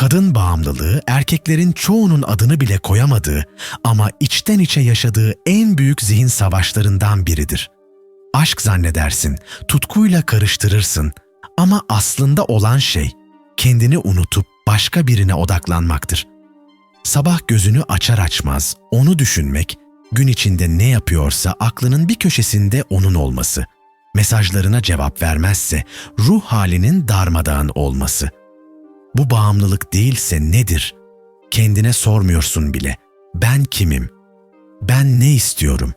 Kadın bağımlılığı erkeklerin çoğunun adını bile koyamadığı ama içten içe yaşadığı en büyük zihin savaşlarından biridir. Aşk zannedersin, tutkuyla karıştırırsın ama aslında olan şey kendini unutup başka birine odaklanmaktır. Sabah gözünü açar açmaz onu düşünmek, gün içinde ne yapıyorsa aklının bir köşesinde onun olması, mesajlarına cevap vermezse ruh halinin darmadağın olması. Bu bağımlılık değilse nedir? Kendine sormuyorsun bile. Ben kimim? Ben ne istiyorum?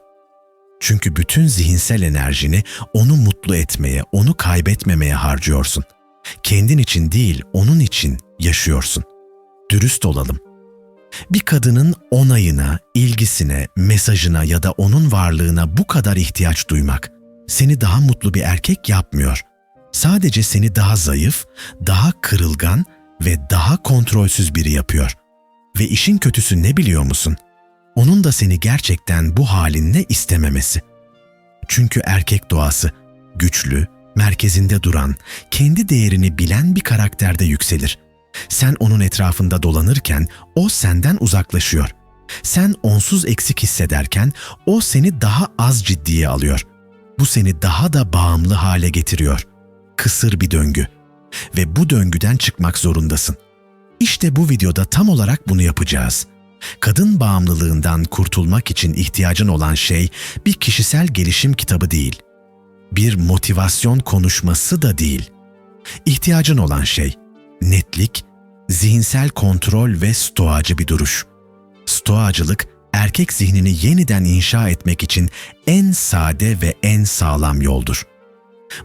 Çünkü bütün zihinsel enerjini onu mutlu etmeye, onu kaybetmemeye harcıyorsun. Kendin için değil, onun için yaşıyorsun. Dürüst olalım. Bir kadının onayına, ilgisine, mesajına ya da onun varlığına bu kadar ihtiyaç duymak seni daha mutlu bir erkek yapmıyor. Sadece seni daha zayıf, daha kırılgan ve daha kontrolsüz biri yapıyor. Ve işin kötüsü ne biliyor musun? Onun da seni gerçekten bu halinle istememesi. Çünkü erkek doğası güçlü, merkezinde duran, kendi değerini bilen bir karakterde yükselir. Sen onun etrafında dolanırken o senden uzaklaşıyor. Sen onsuz eksik hissederken o seni daha az ciddiye alıyor. Bu seni daha da bağımlı hale getiriyor. Kısır bir döngü. Ve bu döngüden çıkmak zorundasın. İşte bu videoda tam olarak bunu yapacağız. Kadın bağımlılığından kurtulmak için ihtiyacın olan şey bir kişisel gelişim kitabı değil. Bir motivasyon konuşması da değil. İhtiyacın olan şey netlik, zihinsel kontrol ve stoacı bir duruş. Stoacılık, erkek zihnini yeniden inşa etmek için en sade ve en sağlam yoldur.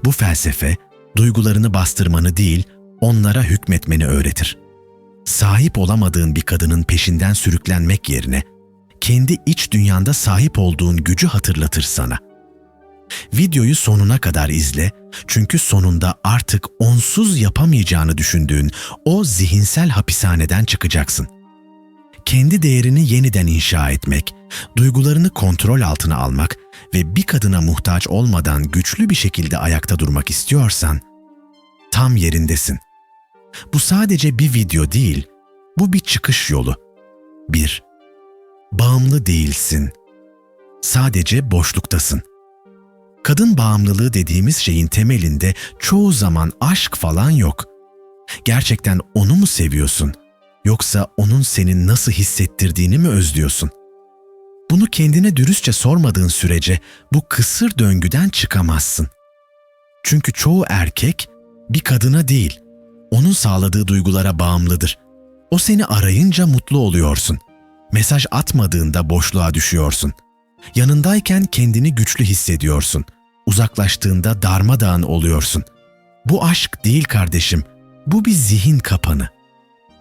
Bu felsefe, duygularını bastırmanı değil, onlara hükmetmeni öğretir. Sahip olamadığın bir kadının peşinden sürüklenmek yerine, kendi iç dünyanda sahip olduğun gücü hatırlatır sana. Videoyu sonuna kadar izle, çünkü sonunda artık onsuz yapamayacağını düşündüğün o zihinsel hapishaneden çıkacaksın. Kendi değerini yeniden inşa etmek, duygularını kontrol altına almak ve bir kadına muhtaç olmadan güçlü bir şekilde ayakta durmak istiyorsan, tam yerindesin. Bu sadece bir video değil, bu bir çıkış yolu. 1. Bağımlı değilsin. Sadece boşluktasın. Kadın bağımlılığı dediğimiz şeyin temelinde çoğu zaman aşk falan yok. Gerçekten onu mu seviyorsun? Yoksa onun seni nasıl hissettirdiğini mi özlüyorsun? Bunu kendine dürüstçe sormadığın sürece bu kısır döngüden çıkamazsın. Çünkü çoğu erkek bir kadına değil, onun sağladığı duygulara bağımlıdır. O seni arayınca mutlu oluyorsun. Mesaj atmadığında boşluğa düşüyorsun. Yanındayken kendini güçlü hissediyorsun. Uzaklaştığında darmadağın oluyorsun. Bu aşk değil kardeşim, bu bir zihin kapanı.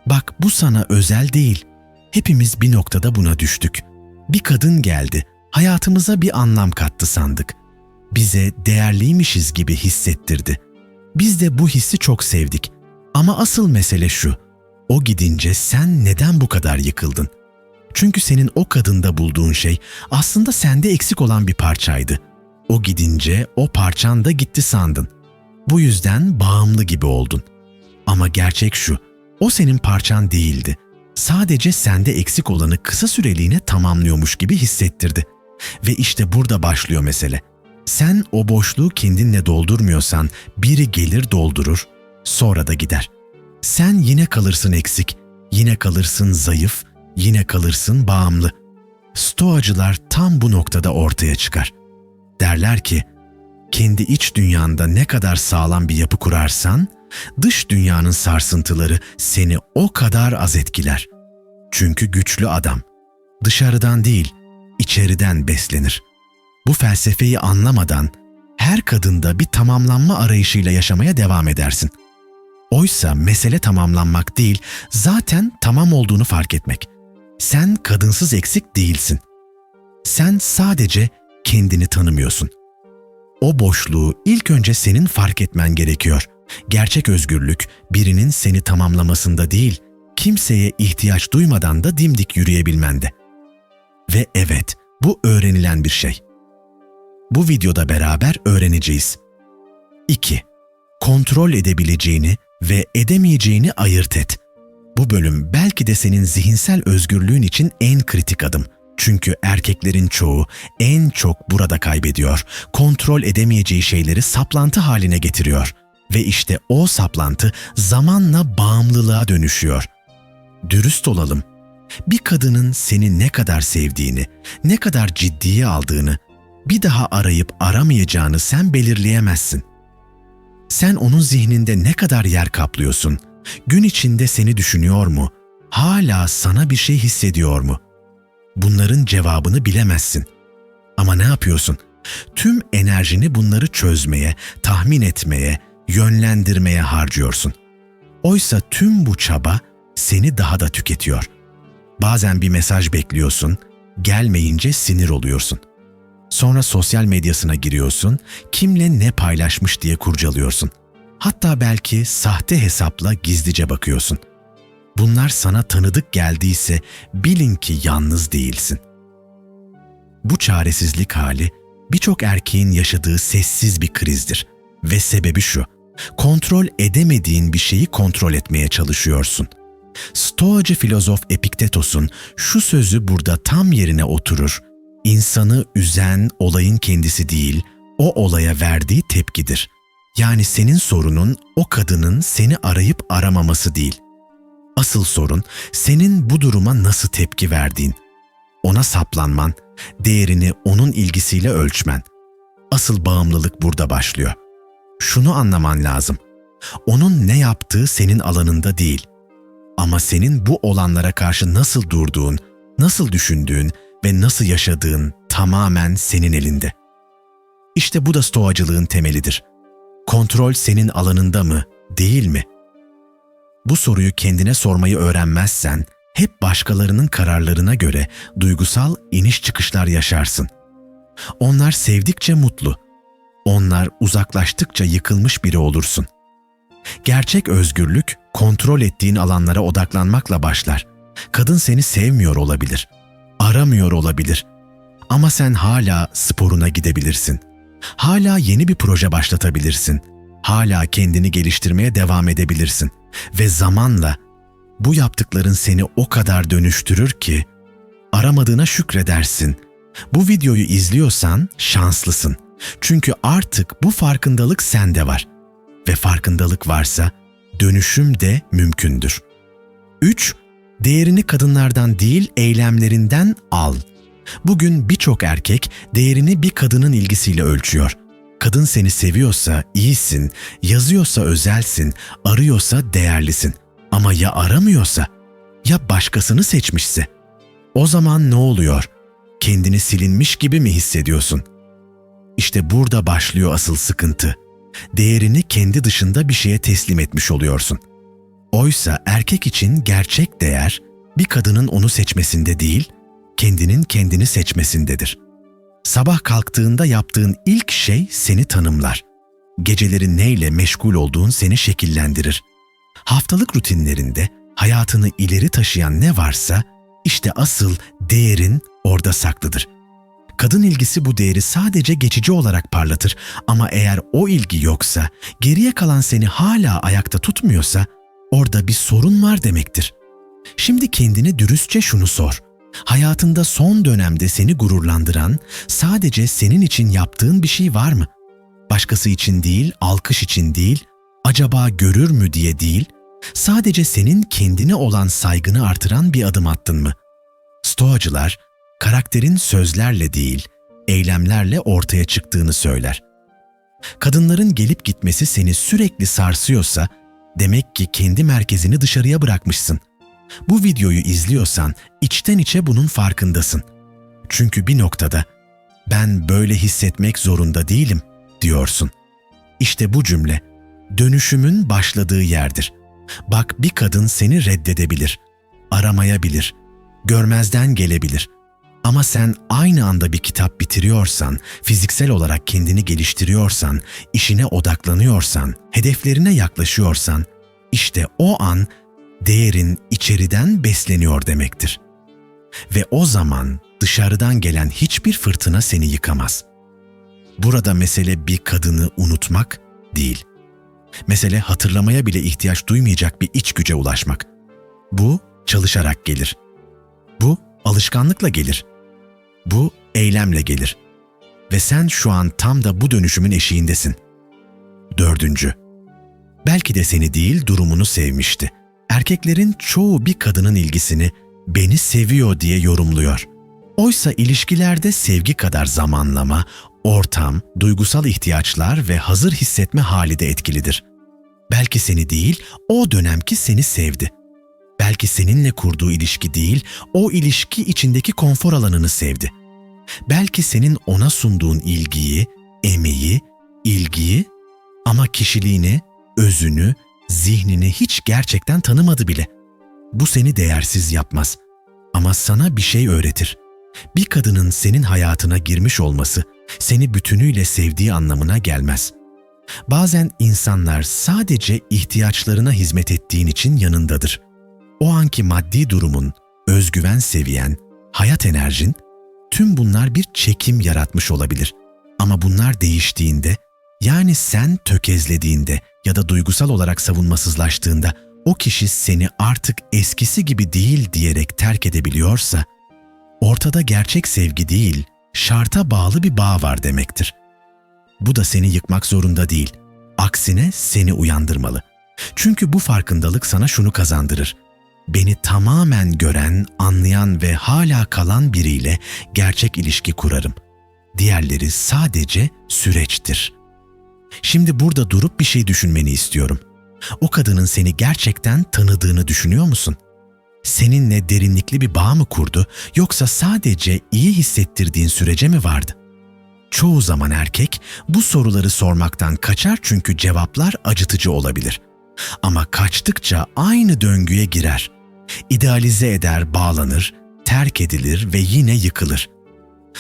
Bak, bu sana özel değil. Hepimiz bir noktada buna düştük. Bir kadın geldi, hayatımıza bir anlam kattı sandık. Bize değerliymişiz gibi hissettirdi. Biz de bu hissi çok sevdik. Ama asıl mesele şu, o gidince sen neden bu kadar yıkıldın? Çünkü senin o kadında bulduğun şey aslında sende eksik olan bir parçaydı. O gidince o parçan da gitti sandın. Bu yüzden bağımlı gibi oldun. Ama gerçek şu, o senin parçan değildi. Sadece sende eksik olanı kısa süreliğine tamamlıyormuş gibi hissettirdi. Ve işte burada başlıyor mesele. Sen o boşluğu kendinle doldurmuyorsan biri gelir doldurur, sonra da gider. Sen yine kalırsın eksik, yine kalırsın zayıf, yine kalırsın bağımlı. Stoacılar tam bu noktada ortaya çıkar. Derler ki, kendi iç dünyanda ne kadar sağlam bir yapı kurarsan, dış dünyanın sarsıntıları seni o kadar az etkiler. Çünkü güçlü adam, dışarıdan değil, içeriden beslenir. Bu felsefeyi anlamadan, her kadında bir tamamlanma arayışıyla yaşamaya devam edersin. Oysa mesele tamamlanmak değil, zaten tamam olduğunu fark etmek. Sen kadınsız eksik değilsin. Sen sadece kendini tanımıyorsun. O boşluğu ilk önce senin fark etmen gerekiyor. Gerçek özgürlük birinin seni tamamlamasında değil, kimseye ihtiyaç duymadan da dimdik yürüyebilmende. Ve evet, bu öğrenilen bir şey. Bu videoda beraber öğreneceğiz. 2. Kontrol edebileceğini ve edemeyeceğini ayırt et. Bu bölüm belki de senin zihinsel özgürlüğün için en kritik adım. Çünkü erkeklerin çoğu en çok burada kaybediyor. Kontrol edemeyeceği şeyleri saplantı haline getiriyor. Ve işte o saplantı zamanla bağımlılığa dönüşüyor. Dürüst olalım. Bir kadının seni ne kadar sevdiğini, ne kadar ciddiye aldığını, bir daha arayıp aramayacağını sen belirleyemezsin. Sen onun zihninde ne kadar yer kaplıyorsun? Gün içinde seni düşünüyor mu? Hala sana bir şey hissediyor mu? Bunların cevabını bilemezsin. Ama ne yapıyorsun? Tüm enerjini bunları çözmeye, tahmin etmeye, yönlendirmeye harcıyorsun. Oysa tüm bu çaba seni daha da tüketiyor. Bazen bir mesaj bekliyorsun, gelmeyince sinir oluyorsun. Sonra sosyal medyasına giriyorsun, kimle ne paylaşmış diye kurcalıyorsun. Hatta belki sahte hesapla gizlice bakıyorsun. Bunlar sana tanıdık geldiyse bilin ki yalnız değilsin. Bu çaresizlik hali birçok erkeğin yaşadığı sessiz bir krizdir. Ve sebebi şu, kontrol edemediğin bir şeyi kontrol etmeye çalışıyorsun. Stoacı filozof Epiktetos'un şu sözü burada tam yerine oturur. İnsanı üzen olayın kendisi değil, o olaya verdiği tepkidir. Yani senin sorunun o kadının seni arayıp aramaması değil. Asıl sorun senin bu duruma nasıl tepki verdiğin. Ona saplanman, değerini onun ilgisiyle ölçmen. Asıl bağımlılık burada başlıyor. Şunu anlaman lazım. Onun ne yaptığı senin alanında değil. Ama senin bu olanlara karşı nasıl durduğun, nasıl düşündüğün ve nasıl yaşadığın tamamen senin elinde. İşte bu da stoacılığın temelidir. Kontrol senin alanında mı, değil mi? Bu soruyu kendine sormayı öğrenmezsen, hep başkalarının kararlarına göre duygusal iniş çıkışlar yaşarsın. Onlar sevdikçe mutlu, onlar uzaklaştıkça yıkılmış biri olursun. Gerçek özgürlük, kontrol ettiğin alanlara odaklanmakla başlar. Kadın seni sevmiyor olabilir, aramıyor olabilir. Ama sen hala sporuna gidebilirsin. Hala yeni bir proje başlatabilirsin. Hala kendini geliştirmeye devam edebilirsin. Ve zamanla bu yaptıkların seni o kadar dönüştürür ki aramadığına şükredersin. Bu videoyu izliyorsan şanslısın. Çünkü artık bu farkındalık sende var. Ve farkındalık varsa dönüşüm de mümkündür. 3. Değerini kadınlardan değil eylemlerinden al. Bugün birçok erkek değerini bir kadının ilgisiyle ölçüyor. Kadın seni seviyorsa iyisin, yazıyorsa özelsin, arıyorsa değerlisin. Ama ya aramıyorsa, ya başkasını seçmişse? O zaman ne oluyor? Kendini silinmiş gibi mi hissediyorsun? İşte burada başlıyor asıl sıkıntı. Değerini kendi dışında bir şeye teslim etmiş oluyorsun. Oysa erkek için gerçek değer bir kadının onu seçmesinde değil, kendinin kendini seçmesindedir. Sabah kalktığında yaptığın ilk şey seni tanımlar. Geceleri neyle meşgul olduğun seni şekillendirir. Haftalık rutinlerinde hayatını ileri taşıyan ne varsa işte asıl değerin orada saklıdır. Kadın ilgisi bu değeri sadece geçici olarak parlatır ama eğer o ilgi yoksa, geriye kalan seni hala ayakta tutmuyorsa orada bir sorun var demektir. Şimdi kendine dürüstçe şunu sor. Hayatında son dönemde seni gururlandıran, sadece senin için yaptığın bir şey var mı? Başkası için değil, alkış için değil, acaba görür mü diye değil, sadece senin kendine olan saygını artıran bir adım attın mı? Stoacılar, karakterin sözlerle değil, eylemlerle ortaya çıktığını söyler. Kadınların gelip gitmesi seni sürekli sarsıyorsa, demek ki kendi merkezini dışarıya bırakmışsın. Bu videoyu izliyorsan içten içe bunun farkındasın. Çünkü bir noktada ben böyle hissetmek zorunda değilim diyorsun. İşte bu cümle dönüşümün başladığı yerdir. Bak, bir kadın seni reddedebilir, aramayabilir, görmezden gelebilir. Ama sen aynı anda bir kitap bitiriyorsan, fiziksel olarak kendini geliştiriyorsan, işine odaklanıyorsan, hedeflerine yaklaşıyorsan, işte o an değerin içeriden besleniyor demektir. Ve o zaman dışarıdan gelen hiçbir fırtına seni yıkamaz. Burada mesele bir kadını unutmak değil. Mesele hatırlamaya bile ihtiyaç duymayacak bir iç güce ulaşmak. Bu çalışarak gelir. Bu alışkanlıkla gelir. Bu eylemle gelir. Ve sen şu an tam da bu dönüşümün eşiğindesin. 4. Belki de seni değil durumunu sevmişti. Erkeklerin çoğu bir kadının ilgisini beni seviyor diye yorumluyor. Oysa ilişkilerde sevgi kadar zamanlama, ortam, duygusal ihtiyaçlar ve hazır hissetme hali de etkilidir. Belki seni değil, o dönemki seni sevdi. Belki seninle kurduğu ilişki değil, o ilişki içindeki konfor alanını sevdi. Belki senin ona sunduğun ilgiyi, emeği, ilgiyi ama kişiliğini, özünü, zihnini hiç gerçekten tanımadı bile. Bu seni değersiz yapmaz ama sana bir şey öğretir. Bir kadının senin hayatına girmiş olması seni bütünüyle sevdiği anlamına gelmez. Bazen insanlar sadece ihtiyaçlarına hizmet ettiğin için yanındadır. O anki maddi durumun, özgüven seviyen, hayat enerjin, tüm bunlar bir çekim yaratmış olabilir. Ama bunlar değiştiğinde, yani sen tökezlediğinde ya da duygusal olarak savunmasızlaştığında o kişi seni artık eskisi gibi değil diyerek terk edebiliyorsa, ortada gerçek sevgi değil, şarta bağlı bir bağ var demektir. Bu da seni yıkmak zorunda değil. Aksine seni uyandırmalı. Çünkü bu farkındalık sana şunu kazandırır. Beni tamamen gören, anlayan ve hala kalan biriyle gerçek ilişki kurarım. Diğerleri sadece süreçtir. Şimdi burada durup bir şey düşünmeni istiyorum. O kadının seni gerçekten tanıdığını düşünüyor musun? Seninle derinlikli bir bağ mı kurdu yoksa sadece iyi hissettirdiğin sürece mi vardı? Çoğu zaman erkek bu soruları sormaktan kaçar çünkü cevaplar acıtıcı olabilir. Ama kaçtıkça aynı döngüye girer. İdealize eder, bağlanır, terk edilir ve yine yıkılır.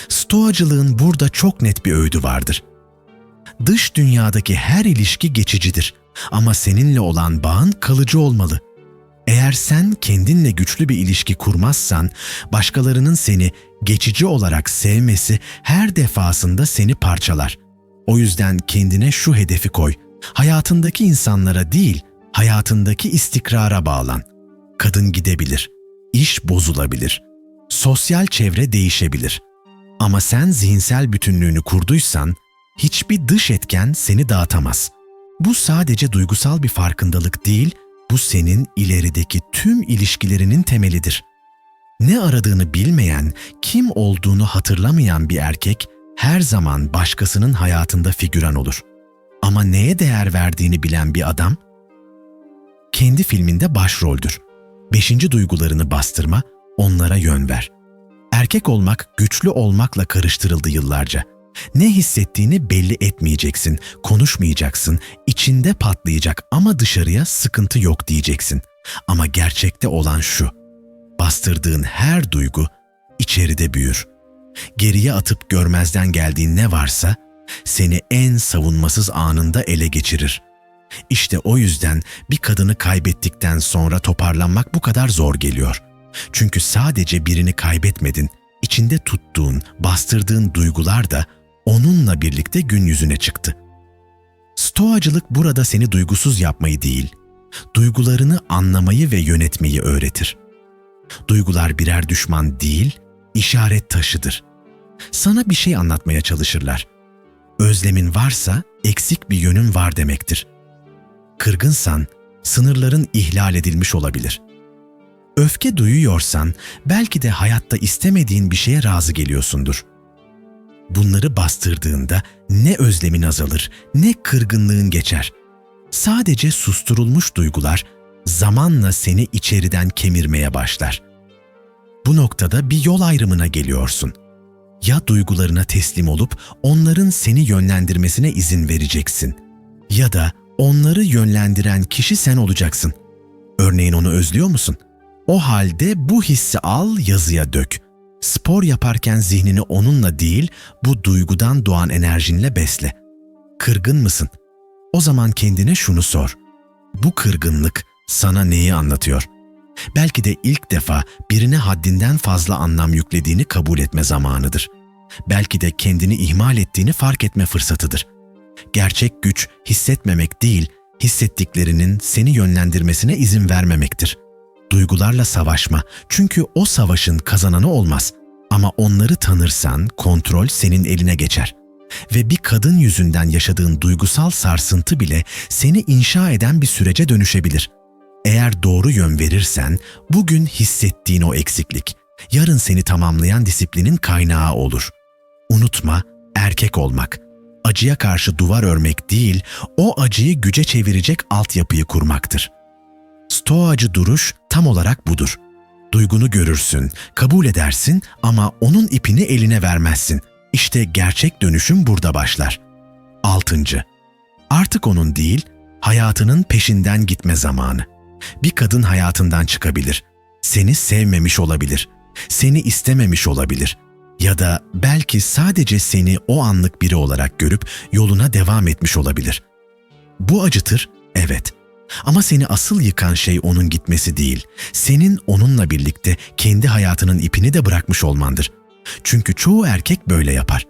Stoacılığın burada çok net bir öğüdü vardır. Dış dünyadaki her ilişki geçicidir ama seninle olan bağın kalıcı olmalı. Eğer sen kendinle güçlü bir ilişki kurmazsan, başkalarının seni geçici olarak sevmesi her defasında seni parçalar. O yüzden kendine şu hedefi koy. Hayatındaki insanlara değil, hayatındaki istikrara bağlan. Kadın gidebilir, iş bozulabilir, sosyal çevre değişebilir. Ama sen zihinsel bütünlüğünü kurduysan, hiçbir dış etken seni dağıtamaz. Bu sadece duygusal bir farkındalık değil, bu senin ilerideki tüm ilişkilerinin temelidir. Ne aradığını bilmeyen, kim olduğunu hatırlamayan bir erkek her zaman başkasının hayatında figüran olur. Ama neye değer verdiğini bilen bir adam, kendi filminde başroldür. 5. duygularını bastırma, onlara yön ver. Erkek olmak güçlü olmakla karıştırıldı yıllarca. Ne hissettiğini belli etmeyeceksin, konuşmayacaksın, içinde patlayacak ama dışarıya sıkıntı yok diyeceksin. Ama gerçekte olan şu, bastırdığın her duygu içeride büyür. Geriye atıp görmezden geldiğin ne varsa seni en savunmasız anında ele geçirir. İşte o yüzden bir kadını kaybettikten sonra toparlanmak bu kadar zor geliyor. Çünkü sadece birini kaybetmedin, içinde tuttuğun, bastırdığın duygular da onunla birlikte gün yüzüne çıktı. Stoacılık burada seni duygusuz yapmayı değil, duygularını anlamayı ve yönetmeyi öğretir. Duygular birer düşman değil, işaret taşıdır. Sana bir şey anlatmaya çalışırlar. Özlemin varsa eksik bir yönün var demektir. Kırgınsan sınırların ihlal edilmiş olabilir. Öfke duyuyorsan belki de hayatta istemediğin bir şeye razı geliyorsundur. Bunları bastırdığında ne özlemin azalır, ne kırgınlığın geçer. Sadece susturulmuş duygular zamanla seni içeriden kemirmeye başlar. Bu noktada bir yol ayrımına geliyorsun. Ya duygularına teslim olup onların seni yönlendirmesine izin vereceksin ya da onları yönlendiren kişi sen olacaksın. Örneğin onu özlüyor musun? O halde bu hissi al, yazıya dök. Spor yaparken zihnini onunla değil, bu duygudan doğan enerjinle besle. Kırgın mısın? O zaman kendine şunu sor. Bu kırgınlık sana neyi anlatıyor? Belki de ilk defa birine haddinden fazla anlam yüklediğini kabul etme zamanıdır. Belki de kendini ihmal ettiğini fark etme fırsatıdır. Gerçek güç hissetmemek değil, hissettiklerinin seni yönlendirmesine izin vermemektir. Duygularla savaşma, çünkü o savaşın kazananı olmaz. Ama onları tanırsan kontrol senin eline geçer. Ve bir kadın yüzünden yaşadığın duygusal sarsıntı bile seni inşa eden bir sürece dönüşebilir. Eğer doğru yön verirsen, bugün hissettiğin o eksiklik, yarın seni tamamlayan disiplinin kaynağı olur. Unutma, erkek olmak, acıya karşı duvar örmek değil, o acıyı güce çevirecek altyapıyı kurmaktır. Stoacı duruş tam olarak budur. Duygunu görürsün, kabul edersin ama onun ipini eline vermezsin. İşte gerçek dönüşüm burada başlar. 6. Artık onun değil, hayatının peşinden gitme zamanı. Bir kadın hayatından çıkabilir. Seni sevmemiş olabilir. Seni istememiş olabilir. Ya da belki sadece seni o anlık biri olarak görüp yoluna devam etmiş olabilir. Bu acıtır, evet. Ama seni asıl yıkan şey onun gitmesi değil, senin onunla birlikte kendi hayatının ipini de bırakmış olmandır. Çünkü çoğu erkek böyle yapar.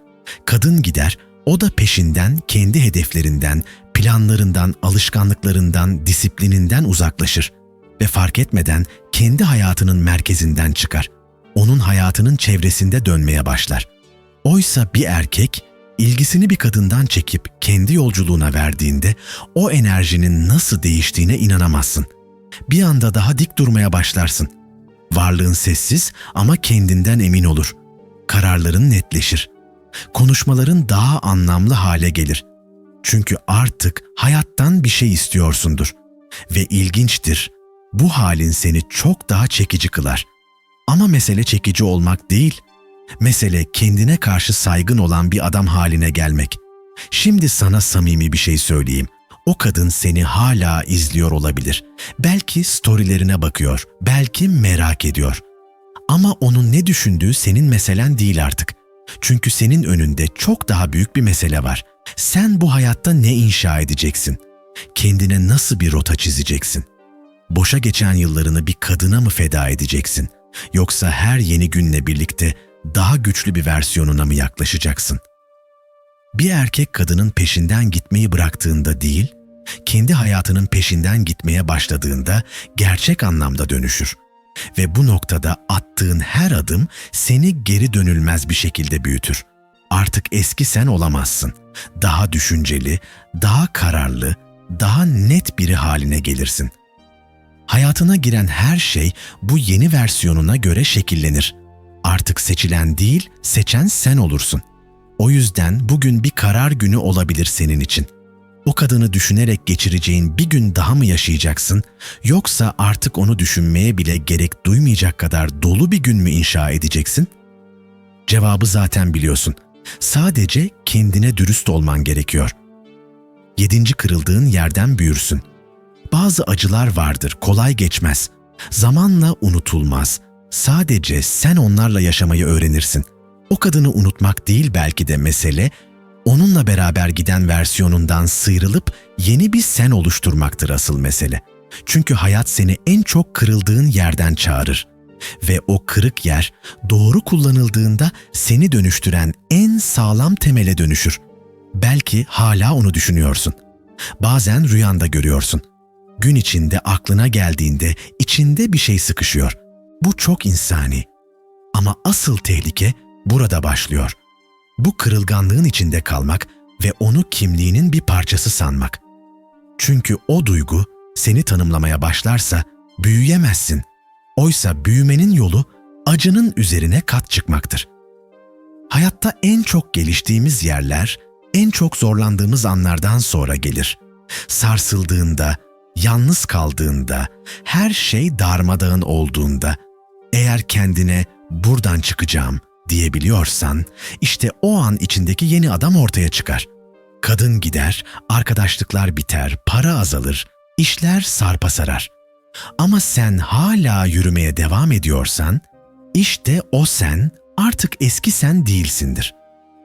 Kadın gider, o da peşinden kendi hedeflerinden, planlarından, alışkanlıklarından, disiplininden uzaklaşır ve fark etmeden kendi hayatının merkezinden çıkar. Onun hayatının çevresinde dönmeye başlar. Oysa bir erkek, ilgisini bir kadından çekip kendi yolculuğuna verdiğinde o enerjinin nasıl değiştiğine inanamazsın. Bir anda daha dik durmaya başlarsın. Varlığın sessiz ama kendinden emin olur. Kararların netleşir. Konuşmaların daha anlamlı hale gelir. Çünkü artık hayattan bir şey istiyorsundur. Ve ilginçtir, bu halin seni çok daha çekici kılar. Ama mesele çekici olmak değil, mesele kendine karşı saygın olan bir adam haline gelmek. Şimdi sana samimi bir şey söyleyeyim. O kadın seni hala izliyor olabilir. Belki storylerine bakıyor, belki merak ediyor. Ama onun ne düşündüğü senin meselen değil artık. Çünkü senin önünde çok daha büyük bir mesele var. Sen bu hayatta ne inşa edeceksin? Kendine nasıl bir rota çizeceksin? Boşa geçen yıllarını bir kadına mı feda edeceksin? Yoksa her yeni günle birlikte daha güçlü bir versiyonuna mı yaklaşacaksın? Bir erkek kadının peşinden gitmeyi bıraktığında değil, kendi hayatının peşinden gitmeye başladığında gerçek anlamda dönüşür. Ve bu noktada attığın her adım seni geri dönülmez bir şekilde büyütür. Artık eski sen olamazsın. Daha düşünceli, daha kararlı, daha net biri haline gelirsin. Hayatına giren her şey bu yeni versiyonuna göre şekillenir. Artık seçilen değil, seçen sen olursun. O yüzden bugün bir karar günü olabilir senin için. O kadını düşünerek geçireceğin bir gün daha mı yaşayacaksın, yoksa artık onu düşünmeye bile gerek duymayacak kadar dolu bir gün mü inşa edeceksin? Cevabı zaten biliyorsun. Sadece kendine dürüst olman gerekiyor. 7. Kırıldığın yerden büyürsün. Bazı acılar vardır, kolay geçmez. Zamanla unutulmaz. Sadece sen onlarla yaşamayı öğrenirsin. O kadını unutmak değil belki de mesele, onunla beraber giden versiyonundan sıyrılıp yeni bir sen oluşturmaktır asıl mesele. Çünkü hayat seni en çok kırıldığın yerden çağırır. Ve o kırık yer doğru kullanıldığında seni dönüştüren en sağlam temele dönüşür. Belki hala onu düşünüyorsun. Bazen rüyanda görüyorsun. Gün içinde aklına geldiğinde içinde bir şey sıkışıyor. Bu çok insani. Ama asıl tehlike burada başlıyor. Bu kırılganlığın içinde kalmak ve onu kimliğinin bir parçası sanmak. Çünkü o duygu seni tanımlamaya başlarsa büyüyemezsin. Oysa büyümenin yolu acının üzerine kat çıkmaktır. Hayatta en çok geliştiğimiz yerler, en çok zorlandığımız anlardan sonra gelir. Sarsıldığında, yalnız kaldığında, her şey darmadağın olduğunda, eğer kendine buradan çıkacağım diyebiliyorsan, işte o an içindeki yeni adam ortaya çıkar. Kadın gider, arkadaşlıklar biter, para azalır, işler sarpa sarar. Ama sen hala yürümeye devam ediyorsan, işte o sen artık eski sen değilsindir.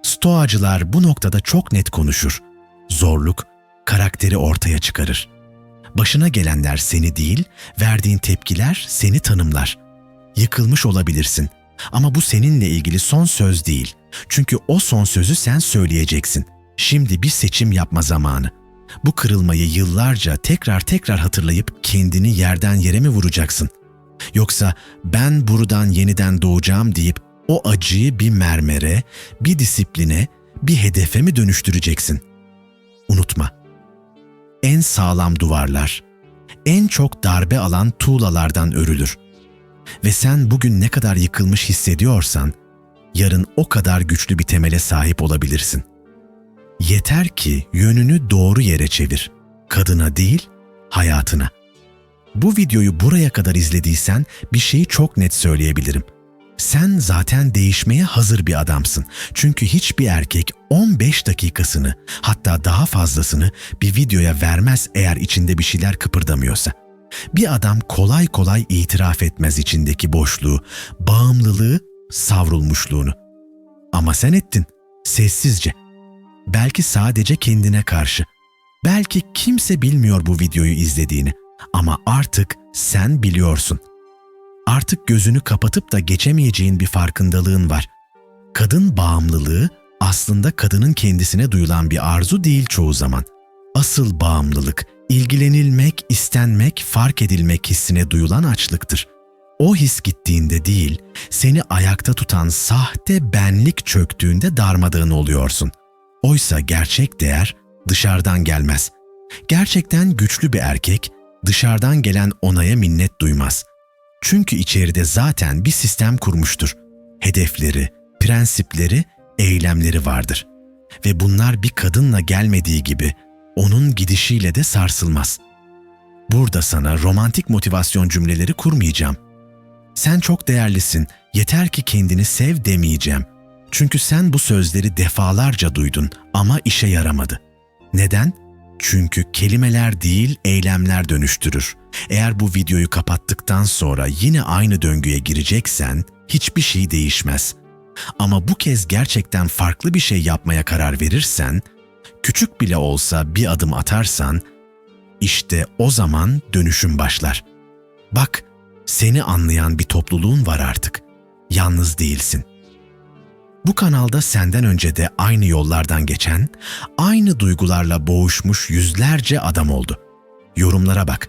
Stoacılar bu noktada çok net konuşur. Zorluk, karakteri ortaya çıkarır. Başına gelenler seni değil, verdiğin tepkiler seni tanımlar. Yıkılmış olabilirsin ama bu seninle ilgili son söz değil. Çünkü o son sözü sen söyleyeceksin. Şimdi bir seçim yapma zamanı. Bu kırılmayı yıllarca tekrar hatırlayıp kendini yerden yere mi vuracaksın? Yoksa ben buradan yeniden doğacağım deyip o acıyı bir mermere, bir disipline, bir hedefe mi dönüştüreceksin? Unutma. En sağlam duvarlar, en çok darbe alan tuğlalardan örülür. Ve sen bugün ne kadar yıkılmış hissediyorsan, yarın o kadar güçlü bir temele sahip olabilirsin. Yeter ki yönünü doğru yere çevir. Kadına değil, hayatına. Bu videoyu buraya kadar izlediysen bir şeyi çok net söyleyebilirim. Sen zaten değişmeye hazır bir adamsın. Çünkü hiçbir erkek 15 dakikasını, hatta daha fazlasını bir videoya vermez eğer içinde bir şeyler kıpırdamıyorsa. Bir adam kolay kolay itiraf etmez içindeki boşluğu, bağımlılığı, savrulmuşluğunu. Ama sen ettin, sessizce. Belki sadece kendine karşı. Belki kimse bilmiyor bu videoyu izlediğini. Ama artık sen biliyorsun. Artık gözünü kapatıp da geçemeyeceğin bir farkındalığın var. Kadın bağımlılığı aslında kadının kendisine duyulan bir arzu değil çoğu zaman. Asıl bağımlılık, ilgilenilmek, istenmek, fark edilmek hissine duyulan açlıktır. O his gittiğinde değil, seni ayakta tutan sahte benlik çöktüğünde darmadağın oluyorsun. Oysa gerçek değer dışarıdan gelmez. Gerçekten güçlü bir erkek, dışarıdan gelen onaya minnet duymaz. Çünkü içeride zaten bir sistem kurmuştur. Hedefleri, prensipleri, eylemleri vardır. Ve bunlar bir kadınla gelmediği gibi onun gidişiyle de sarsılmaz. Burada sana romantik motivasyon cümleleri kurmayacağım. Sen çok değerlisin, yeter ki kendini sev demeyeceğim. Çünkü sen bu sözleri defalarca duydun ama işe yaramadı. Neden? Çünkü kelimeler değil, eylemler dönüştürür. Eğer bu videoyu kapattıktan sonra yine aynı döngüye gireceksen hiçbir şey değişmez. Ama bu kez gerçekten farklı bir şey yapmaya karar verirsen, küçük bile olsa bir adım atarsan, işte o zaman dönüşüm başlar. Bak, seni anlayan bir topluluğun var artık. Yalnız değilsin. Bu kanalda senden önce de aynı yollardan geçen, aynı duygularla boğuşmuş yüzlerce adam oldu. Yorumlara bak.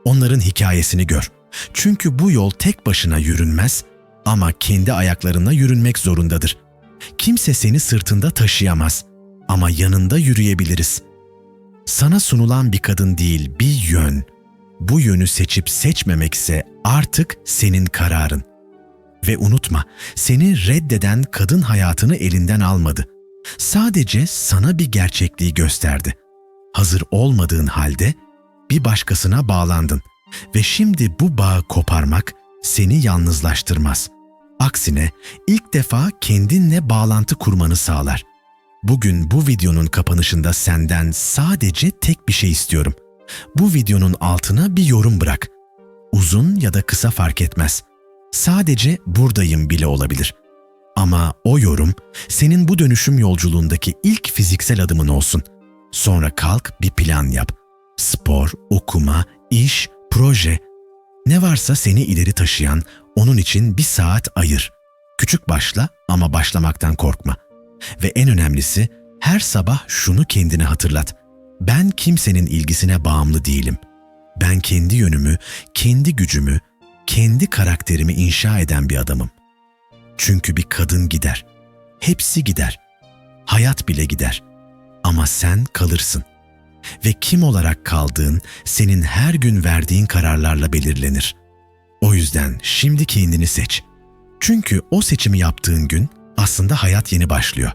Onların hikayesini gör. Çünkü bu yol tek başına yürünmez ama kendi ayaklarına yürünmek zorundadır. Kimse seni sırtında taşıyamaz ama yanında yürüyebiliriz. Sana sunulan bir kadın değil, bir yön. Bu yönü seçip seçmemekse artık senin kararın. Ve unutma, seni reddeden kadın hayatını elinden almadı. Sadece sana bir gerçekliği gösterdi. Hazır olmadığın halde bir başkasına bağlandın. Ve şimdi bu bağı koparmak seni yalnızlaştırmaz. Aksine ilk defa kendinle bağlantı kurmanı sağlar. Bugün bu videonun kapanışında senden sadece tek bir şey istiyorum. Bu videonun altına bir yorum bırak. Uzun ya da kısa fark etmez. Sadece buradayım bile olabilir. Ama o yorum senin bu dönüşüm yolculuğundaki ilk fiziksel adımın olsun. Sonra kalk bir plan yap. Spor, okuma, iş, proje. Ne varsa seni ileri taşıyan, onun için bir saat ayır. Küçük başla ama başlamaktan korkma. Ve en önemlisi, her sabah şunu kendine hatırlat. Ben kimsenin ilgisine bağımlı değilim. Ben kendi yönümü, kendi gücümü, kendi karakterimi inşa eden bir adamım. Çünkü bir kadın gider. Hepsi gider. Hayat bile gider. Ama sen kalırsın. Ve kim olarak kaldığın senin her gün verdiğin kararlarla belirlenir. O yüzden şimdi kendini seç. Çünkü o seçimi yaptığın gün aslında hayat yeni başlıyor.